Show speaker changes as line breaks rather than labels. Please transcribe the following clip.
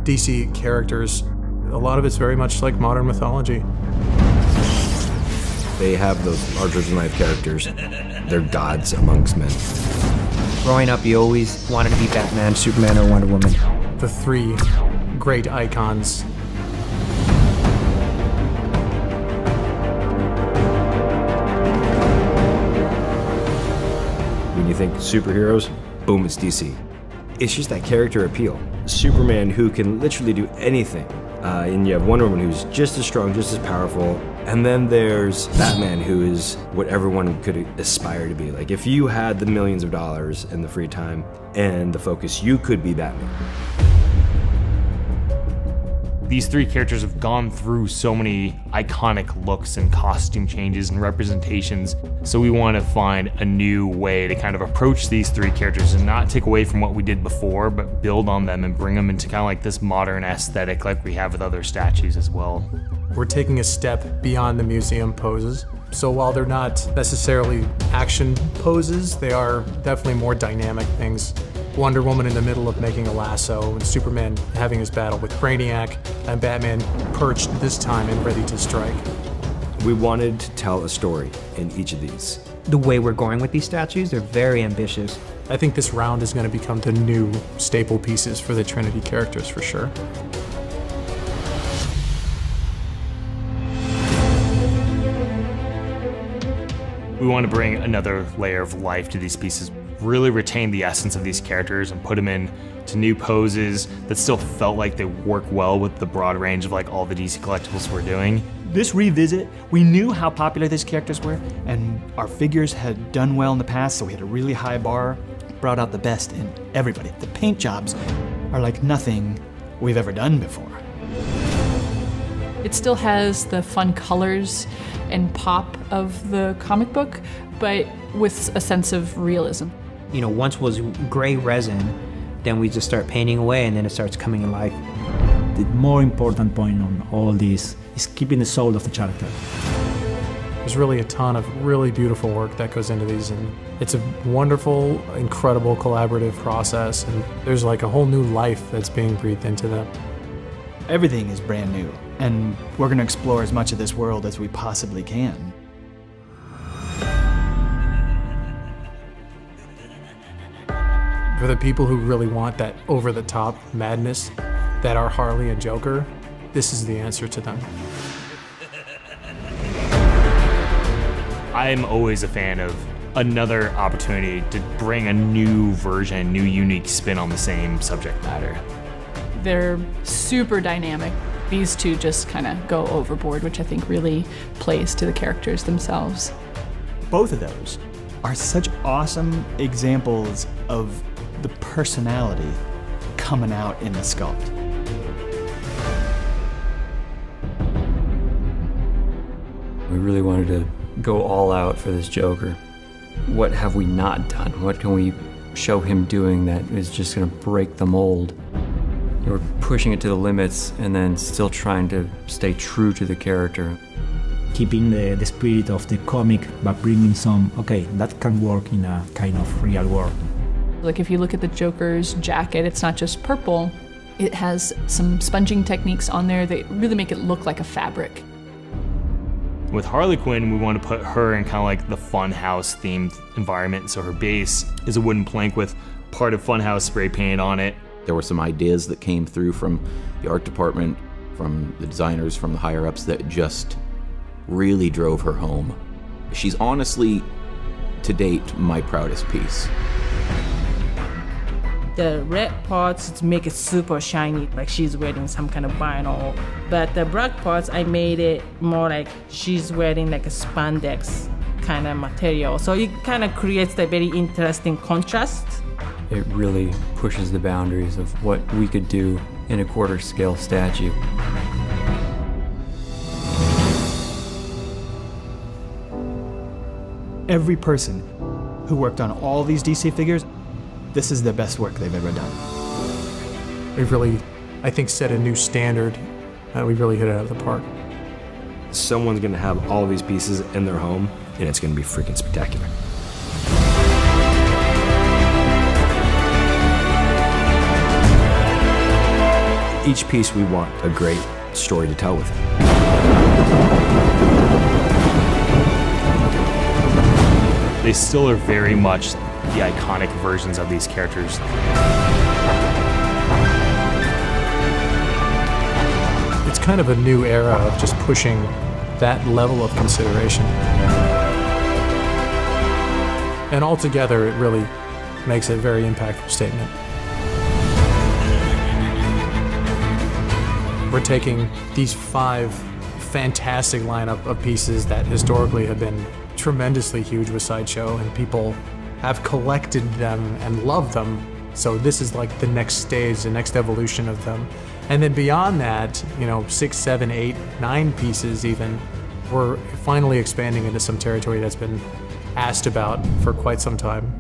DC characters, a lot of it's very much like modern mythology.
They have those larger-than-life characters. They're gods amongst men.
Growing up, you always wanted to be Batman, Superman, or Wonder Woman.
The three great icons.
When you think superheroes, boom, it's DC. It's just that character appeal. Superman who can literally do anything. And you have Wonder Woman who's just as strong, just as powerful. And then there's Batman who is what everyone could aspire to be. Like if you had the millions of dollars and the free time and the focus, you could be Batman.
These three characters have gone through so many iconic looks and costume changes and representations, so we want to find a new way to kind of approach these three characters and not take away from what we did before, but build on them and bring them into kind of like this modern aesthetic like we have with other statues as well.
We're taking a step beyond the museum poses. So while they're not necessarily action poses, they are definitely more dynamic things. Wonder Woman in the middle of making a lasso, and Superman having his battle with Brainiac, and Batman perched this time and ready to strike.
We wanted to tell a story in each of these.
The way we're going with these statues, they're very ambitious.
I think this round is going to become the new staple pieces for the Trinity characters for sure.
We want to bring another layer of life to these pieces, really retain the essence of these characters and put them in to new poses that still felt like they work well with the broad range of like all the DC collectibles we're doing.
This revisit, we knew how popular these characters were, and our figures had done well in the past, so we had a really high bar, brought out the best in everybody. The paint jobs are like nothing we've ever done before.
It still has the fun colors and pop of the comic book, but with a sense of realism.
You know, once was gray resin, then we just start painting away and then it starts coming alive.
The more important point on all this is keeping the soul of the character.
There's really a ton of really beautiful work that goes into these, and it's a wonderful, incredible collaborative process, and there's like a whole new life that's being breathed into them.
Everything is brand new, and we're gonna explore as much of this world as we possibly can.
For the people who really want that over-the-top madness that are Harley and Joker, this is the answer to them.
I'm always a fan of another opportunity to bring a new version, new unique spin on the same subject matter.
They're super dynamic. These two just kind of go overboard, which I think really plays to the characters themselves.
Both of those are such awesome examples of the personality coming out in the sculpt.
We really wanted to go all out for this Joker. What have we not done? What can we show him doing that is just going to break the mold? We're pushing it to the limits and then still trying to stay true to the character.
Keeping the spirit of the comic, but bringing some, okay, that can work in a kind of real world.
Like if you look at the Joker's jacket, it's not just purple. It has some sponging techniques on there that really make it look like a fabric.
With Harley Quinn, we want to put her in kind of like the Funhouse themed environment. So her base is a wooden plank with part of Funhouse spray painted on it.
There were some ideas that came through from the art department, from the designers, from the higher ups that just really drove her home. She's honestly, to date, my proudest piece.
The red parts make it super shiny, like she's wearing some kind of vinyl. But the black parts, I made it more like she's wearing like a spandex kind of material. So it kind of creates a very interesting contrast.
It really pushes the boundaries of what we could do in a quarter scale statue.
Every person who worked on all these DC figures, this is the best work they've ever done.
We've really, I think, set a new standard, and we've really hit it out of the park.
Someone's gonna have all these pieces in their home, and it's gonna be freaking spectacular. Each piece we want a great story to tell with.
They still are very much the iconic versions of these characters.
It's kind of a new era of just pushing that level of consideration. And altogether, it really makes a very impactful statement. We're taking these 5 fantastic lineup of pieces that historically have been tremendously huge with Sideshow, and people have collected them and loved them. So this is like the next stage, the next evolution of them. And then beyond that, you know, 6, 7, 8, 9 pieces even, we're finally expanding into some territory that's been asked about for quite some time.